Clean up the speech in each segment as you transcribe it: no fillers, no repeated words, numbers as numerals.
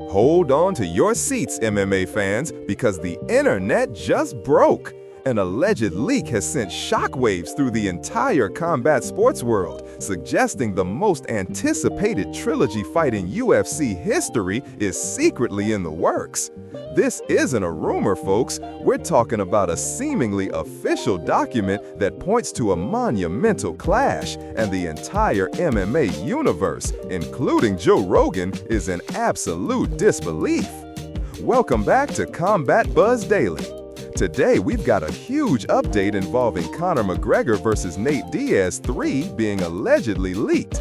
Hold on to your seats, MMA fans, because the internet just broke. An alleged leak has sent shockwaves through the entire combat sports world, suggesting the most anticipated trilogy fight in UFC history is secretly in the works. This isn't a rumor, folks. We're talking about a seemingly official document that points to a monumental clash, and the entire MMA universe, including Joe Rogan, is in absolute disbelief. Welcome back to Combat Buzz Daily. Today, we've got a huge update involving Conor McGregor versus Nate Diaz 3 being allegedly leaked.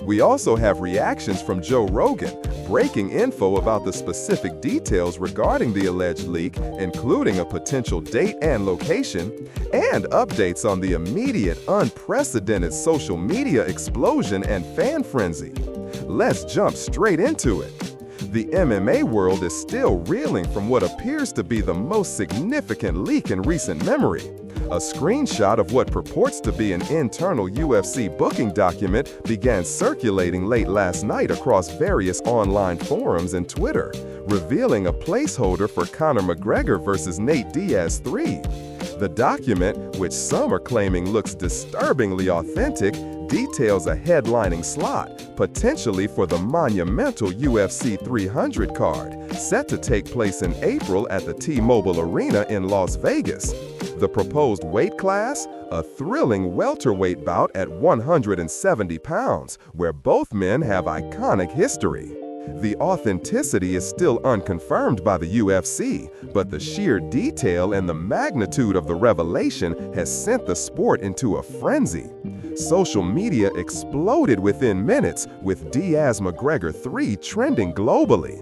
We also have reactions from Joe Rogan, breaking info about the specific details regarding the alleged leak, including a potential date and location, and updates on the immediate, unprecedented social media explosion and fan frenzy. Let's jump straight into it. The MMA world is still reeling from what appears to be the most significant leak in recent memory. A screenshot of what purports to be an internal UFC booking document began circulating late last night across various online forums and Twitter, revealing a placeholder for Conor McGregor versus Nate Diaz 3. The document, which some are claiming looks disturbingly authentic, details a headlining slot, potentially for the monumental UFC 300 card, set to take place in April at the T-Mobile Arena in Las Vegas. The proposed weight class? A thrilling welterweight bout at 170 pounds, where both men have iconic history. The authenticity is still unconfirmed by the UFC, but the sheer detail and the magnitude of the revelation has sent the sport into a frenzy. Social media exploded within minutes, with Diaz-McGregor 3 trending globally.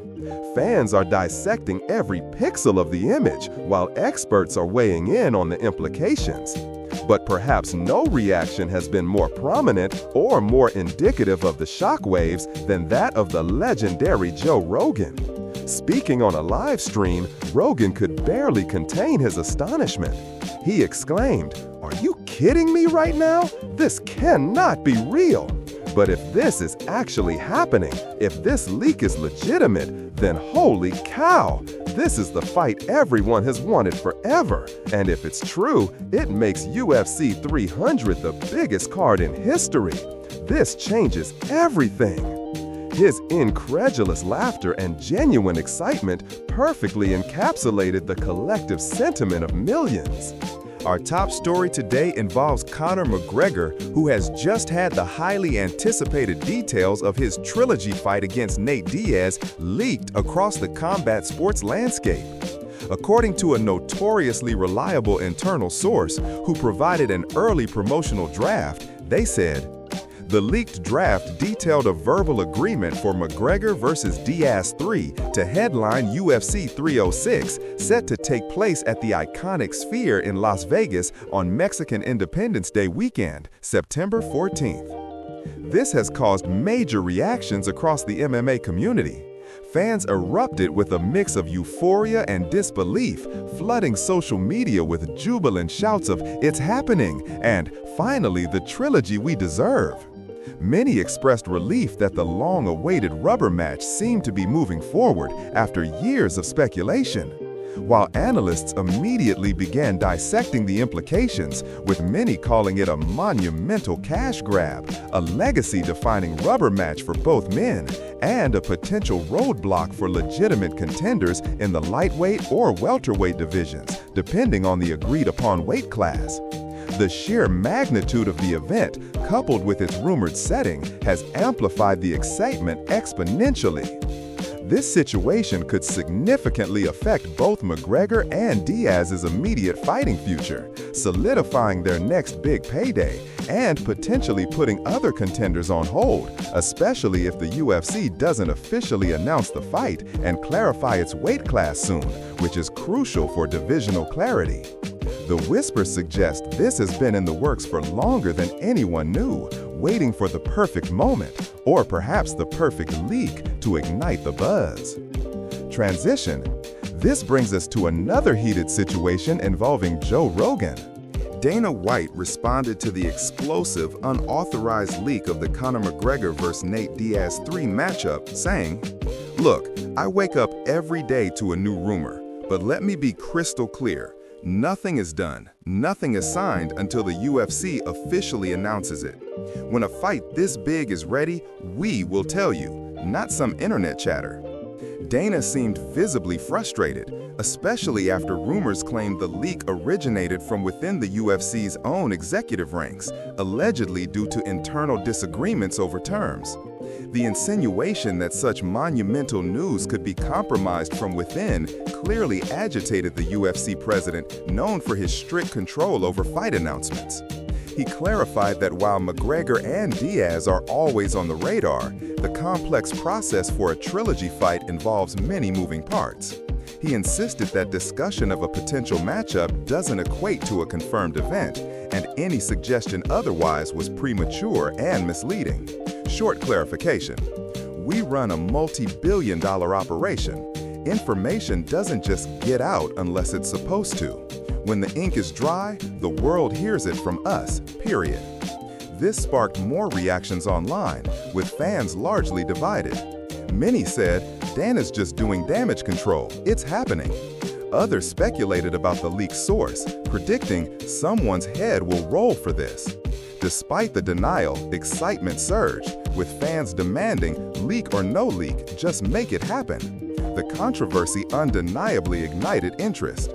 Fans are dissecting every pixel of the image, while experts are weighing in on the implications. But perhaps no reaction has been more prominent or more indicative of the shockwaves than that of the legendary Joe Rogan. Speaking on a live stream, Rogan could barely contain his astonishment. He exclaimed, "Are you kidding me right now? This cannot be real." But if this is actually happening, if this leak is legitimate, then holy cow, this is the fight everyone has wanted forever. And if it's true, it makes UFC 300 the biggest card in history. This changes everything. His incredulous laughter and genuine excitement perfectly encapsulated the collective sentiment of millions. Our top story today involves Conor McGregor, who has just had the highly anticipated details of his trilogy fight against Nate Diaz leaked across the combat sports landscape. According to a notoriously reliable internal source who provided an early promotional draft, they said, "The leaked draft detailed a verbal agreement for McGregor versus Diaz 3 to headline UFC 306, set to take place at the iconic Sphere in Las Vegas on Mexican Independence Day weekend, September 14th. This has caused major reactions across the MMA community. Fans erupted with a mix of euphoria and disbelief, flooding social media with jubilant shouts of "It's happening!" and "Finally, the trilogy we deserve." Many expressed relief that the long-awaited rubber match seemed to be moving forward after years of speculation, while analysts immediately began dissecting the implications, with many calling it a monumental cash grab, a legacy-defining rubber match for both men, and a potential roadblock for legitimate contenders in the lightweight or welterweight divisions, depending on the agreed-upon weight class. The sheer magnitude of the event, coupled with its rumored setting, has amplified the excitement exponentially. This situation could significantly affect both McGregor and Diaz's immediate fighting future, solidifying their next big payday, and potentially putting other contenders on hold, especially if the UFC doesn't officially announce the fight and clarify its weight class soon, which is crucial for divisional clarity. The whispers suggest this has been in the works for longer than anyone knew, waiting for the perfect moment, or perhaps the perfect leak, to ignite the buzz. Transition. This brings us to another heated situation involving Joe Rogan. Dana White responded to the explosive, unauthorized leak of the Conor McGregor vs. Nate Diaz 3 matchup, saying, Look, I wake up every day to a new rumor, but let me be crystal clear. Nothing is done, nothing is signed until the UFC officially announces it. When a fight this big is ready, we will tell you, not some internet chatter. Dana seemed visibly frustrated, especially after rumors claimed the leak originated from within the UFC's own executive ranks, allegedly due to internal disagreements over terms. The insinuation that such monumental news could be compromised from within clearly agitated the UFC president, known for his strict control over fight announcements. He clarified that while McGregor and Diaz are always on the radar, the complex process for a trilogy fight involves many moving parts. He insisted that discussion of a potential matchup doesn't equate to a confirmed event, and any suggestion otherwise was premature and misleading. Short clarification: we run a multi-billion-dollar operation. Information doesn't just get out unless it's supposed to. When the ink is dry, the world hears it from us, period. This sparked more reactions online, with fans largely divided. Many said, Dana's just doing damage control, it's happening. Others speculated about the leak's source, predicting someone's head will roll for this. Despite the denial, excitement surged, with fans demanding, leak or no leak, just make it happen. The controversy undeniably ignited interest.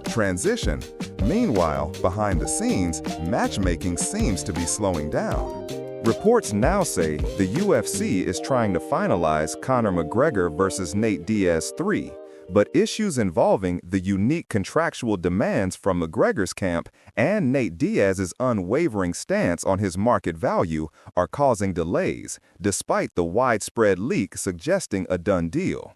Transition. Meanwhile, behind the scenes, matchmaking seems to be slowing down. Reports now say the UFC is trying to finalize Conor McGregor versus Nate Diaz 3, but issues involving the unique contractual demands from McGregor's camp and Nate Diaz's unwavering stance on his market value are causing delays, despite the widespread leak suggesting a done deal.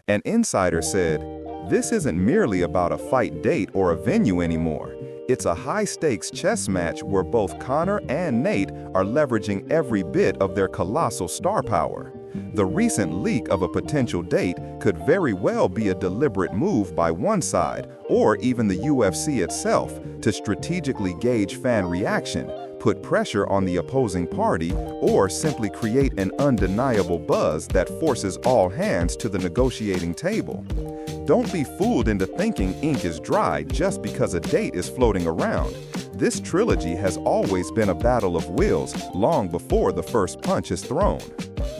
An insider said, "This isn't merely about a fight date or a venue anymore. It's a high-stakes chess match where both Conor and Nate are leveraging every bit of their colossal star power. The recent leak of a potential date could very well be a deliberate move by one side, or even the UFC itself, to strategically gauge fan reaction, put pressure on the opposing party, or simply create an undeniable buzz that forces all hands to the negotiating table. Don't be fooled into thinking ink is dry just because a date is floating around. This trilogy has always been a battle of wills long before the first punch is thrown.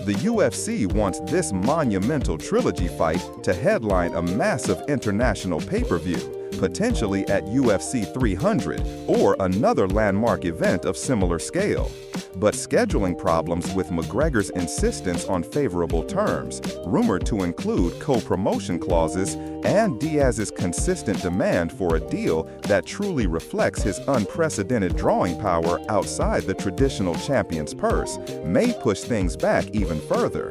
The UFC wants this monumental trilogy fight to headline a massive international pay-per-view, potentially at UFC 300 or another landmark event of similar scale. But scheduling problems with McGregor's insistence on favorable terms, rumored to include co-promotion clauses, and Diaz's consistent demand for a deal that truly reflects his unprecedented drawing power outside the traditional champion's purse, may push things back even further.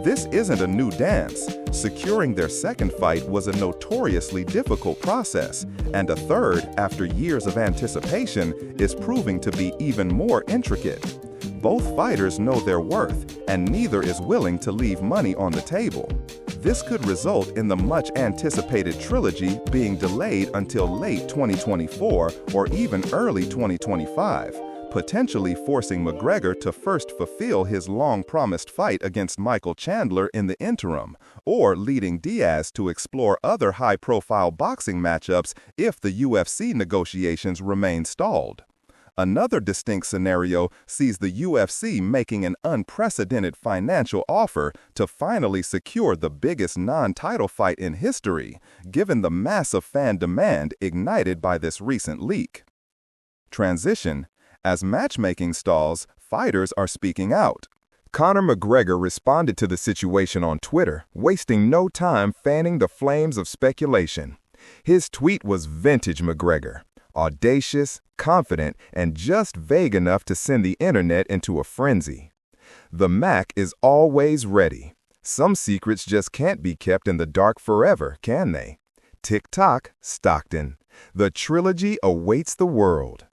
This isn't a new dance. Securing their second fight was a notoriously difficult process, and a third, after years of anticipation, is proving to be even more intricate. Both fighters know their worth, and neither is willing to leave money on the table. This could result in the much-anticipated trilogy being delayed until late 2024 or even early 2025. Potentially forcing McGregor to first fulfill his long-promised fight against Michael Chandler in the interim, or leading Diaz to explore other high-profile boxing matchups if the UFC negotiations remain stalled. Another distinct scenario sees the UFC making an unprecedented financial offer to finally secure the biggest non-title fight in history, given the massive fan demand ignited by this recent leak. Transition. As matchmaking stalls, fighters are speaking out. Conor McGregor responded to the situation on Twitter, wasting no time fanning the flames of speculation. His tweet was vintage McGregor, audacious, confident, and just vague enough to send the internet into a frenzy. The Mac is always ready. Some secrets just can't be kept in the dark forever, can they? Tick-tock, Stockton. The trilogy awaits the world.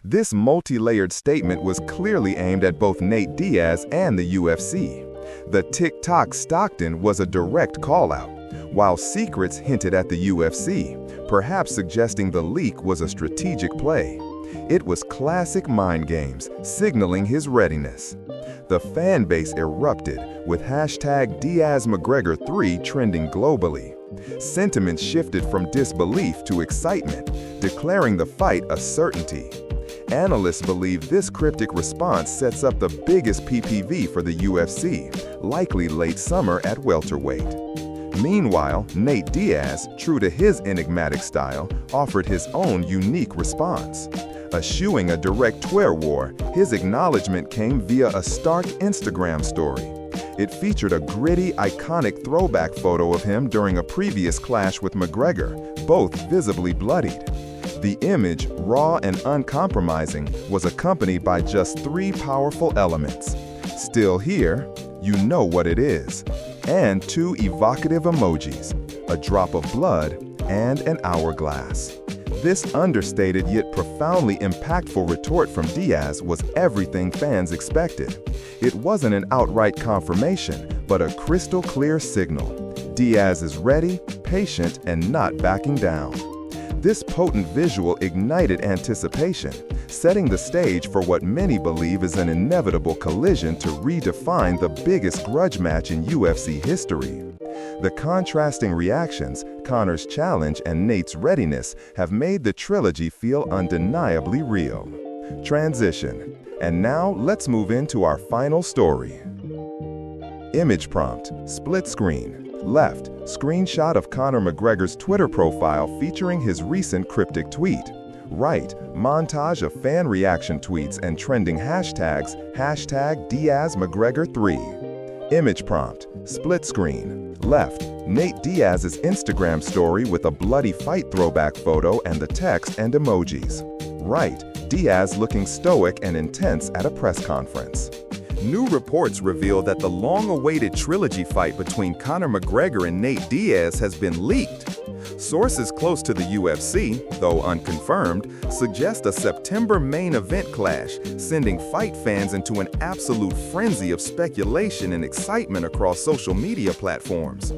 This multi-layered statement was clearly aimed at both Nate Diaz and the UFC. The tick-tock Stockton was a direct call-out, while secrets hinted at the UFC, perhaps suggesting the leak was a strategic play. It was classic mind games, signaling his readiness. The fan base erupted, with hashtag #DiazMcGregor3 trending globally. Sentiment shifted from disbelief to excitement, declaring the fight a certainty. Analysts believe this cryptic response sets up the biggest PPV for the UFC, likely late summer at welterweight. Meanwhile, Nate Diaz, true to his enigmatic style, offered his own unique response. Eschewing a direct Twitter war, his acknowledgement came via a stark Instagram story. It featured a gritty, iconic throwback photo of him during a previous clash with McGregor, both visibly bloodied. The image, raw and uncompromising, was accompanied by just 3 powerful elements. Still here, you know what it is, and 2 evocative emojis, a drop of blood and an hourglass. This understated yet profoundly impactful retort from Diaz was everything fans expected. It wasn't an outright confirmation, but a crystal clear signal. Diaz is ready, patient, and not backing down. This potent visual ignited anticipation, setting the stage for what many believe is an inevitable collision to redefine the biggest grudge match in UFC history. The contrasting reactions, Conor's challenge and Nate's readiness, have made the trilogy feel undeniably real. Transition. And now let's move into our final story. Image prompt, split screen. Left, screenshot of Conor McGregor's Twitter profile featuring his recent cryptic tweet. Right, montage of fan reaction tweets and trending hashtags, #DiazMcGregor3. Image prompt, split screen. Left, Nate Diaz's Instagram story with a bloody fight throwback photo and the text and emojis. Right, Diaz looking stoic and intense at a press conference. New reports reveal that the long-awaited trilogy fight between Conor McGregor and Nate Diaz has been leaked. Sources close to the UFC, though unconfirmed, suggest a September main event clash, sending fight fans into an absolute frenzy of speculation and excitement across social media platforms.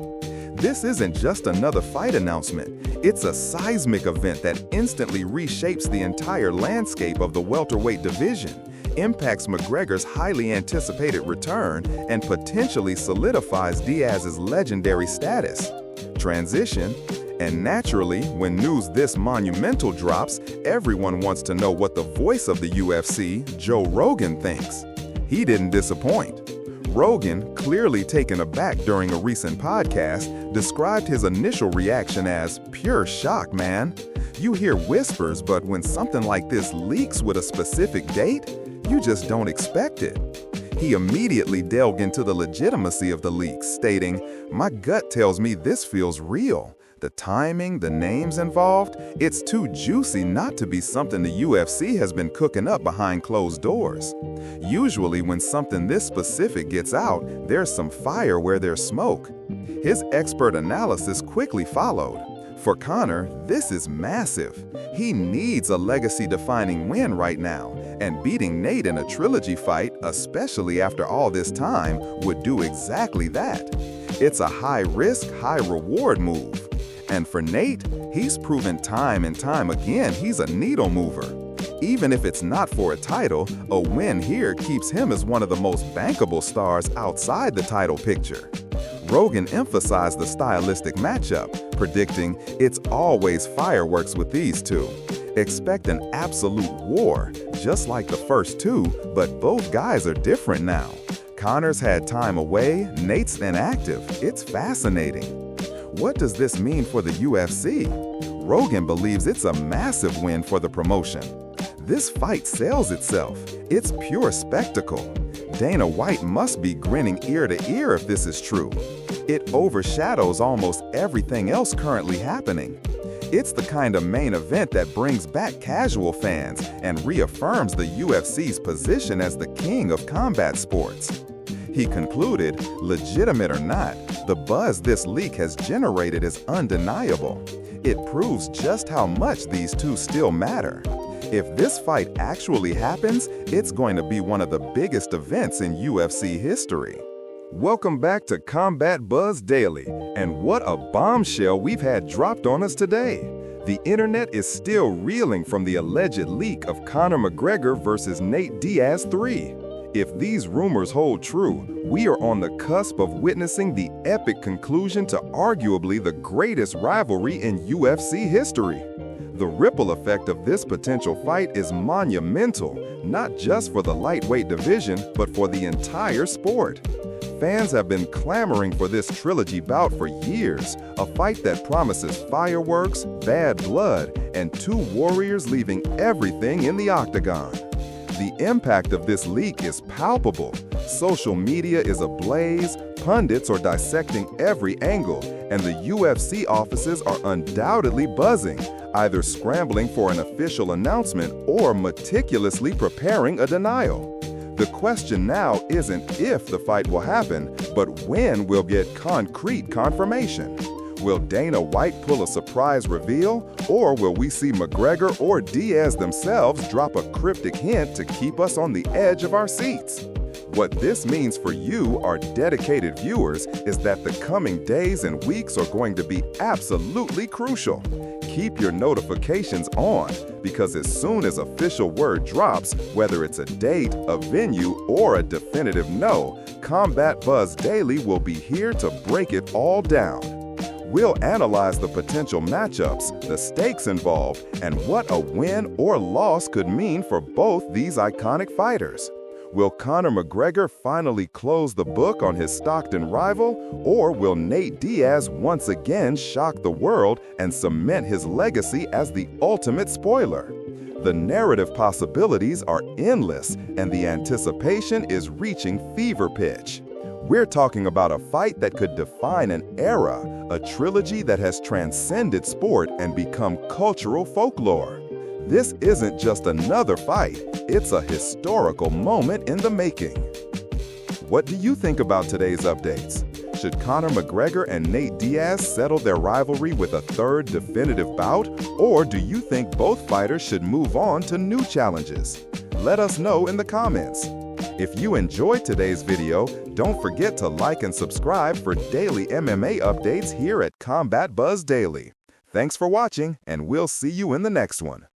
This isn't just another fight announcement, it's a seismic event that instantly reshapes the entire landscape of the welterweight division, impacts McGregor's highly anticipated return, and potentially solidifies Diaz's legendary status. Transition. And naturally, when news this monumental drops, everyone wants to know what the voice of the UFC, Joe Rogan, thinks. He didn't disappoint. Rogan, clearly taken aback during a recent podcast, described his initial reaction as pure shock, man. You hear whispers, but when something like this leaks with a specific date, you just don't expect it. He immediately delved into the legitimacy of the leaks, stating, "My gut tells me this feels real. The timing, the names involved, it's too juicy not to be something the UFC has been cooking up behind closed doors." Usually when something this specific gets out, there's some fire where there's smoke. His expert analysis quickly followed. For Conor, this is massive. He needs a legacy-defining win right now, and beating Nate in a trilogy fight, especially after all this time, would do exactly that. It's a high-risk, high-reward move. And for Nate, he's proven time and time again he's a needle mover. Even if it's not for a title, a win here keeps him as one of the most bankable stars outside the title picture. Rogan emphasized the stylistic matchup, predicting it's always fireworks with these two. Expect an absolute war, just like the first two, but both guys are different now. Conor's had time away, Nate's inactive. It's fascinating. What does this mean for the UFC? Rogan believes it's a massive win for the promotion. This fight sells itself. It's pure spectacle. Dana White must be grinning ear to ear if this is true. It overshadows almost everything else currently happening. It's the kind of main event that brings back casual fans and reaffirms the UFC's position as the king of combat sports. He concluded, legitimate or not, the buzz this leak has generated is undeniable. It proves just how much these two still matter. If this fight actually happens, it's going to be one of the biggest events in UFC history. Welcome back to Combat Buzz Daily, and what a bombshell we've had dropped on us today. The internet is still reeling from the alleged leak of Conor McGregor versus Nate Diaz 3. If these rumors hold true, we are on the cusp of witnessing the epic conclusion to arguably the greatest rivalry in UFC history. The ripple effect of this potential fight is monumental, not just for the lightweight division, but for the entire sport. Fans have been clamoring for this trilogy bout for years, a fight that promises fireworks, bad blood, and two warriors leaving everything in the octagon. The impact of this leak is palpable. Social media is ablaze, pundits are dissecting every angle, and the UFC offices are undoubtedly buzzing, either scrambling for an official announcement or meticulously preparing a denial. The question now isn't if the fight will happen, but when we'll get concrete confirmation. Will Dana White pull a surprise reveal, or will we see McGregor or Diaz themselves drop a cryptic hint to keep us on the edge of our seats? What this means for you, our dedicated viewers, is that the coming days and weeks are going to be absolutely crucial. Keep your notifications on, because as soon as official word drops, whether it's a date, a venue, or a definitive no, Combat Buzz Daily will be here to break it all down. We'll analyze the potential matchups, the stakes involved, and what a win or loss could mean for both these iconic fighters. Will Conor McGregor finally close the book on his Stockton rival, or will Nate Diaz once again shock the world and cement his legacy as the ultimate spoiler? The narrative possibilities are endless, and the anticipation is reaching fever pitch. We're talking about a fight that could define an era, a trilogy that has transcended sport and become cultural folklore. This isn't just another fight, it's a historical moment in the making. What do you think about today's updates? Should Conor McGregor and Nate Diaz settle their rivalry with a third definitive bout, or do you think both fighters should move on to new challenges? Let us know in the comments. If you enjoyed today's video, don't forget to like and subscribe for daily MMA updates here at Combat Buzz Daily. Thanks for watching, and we'll see you in the next one.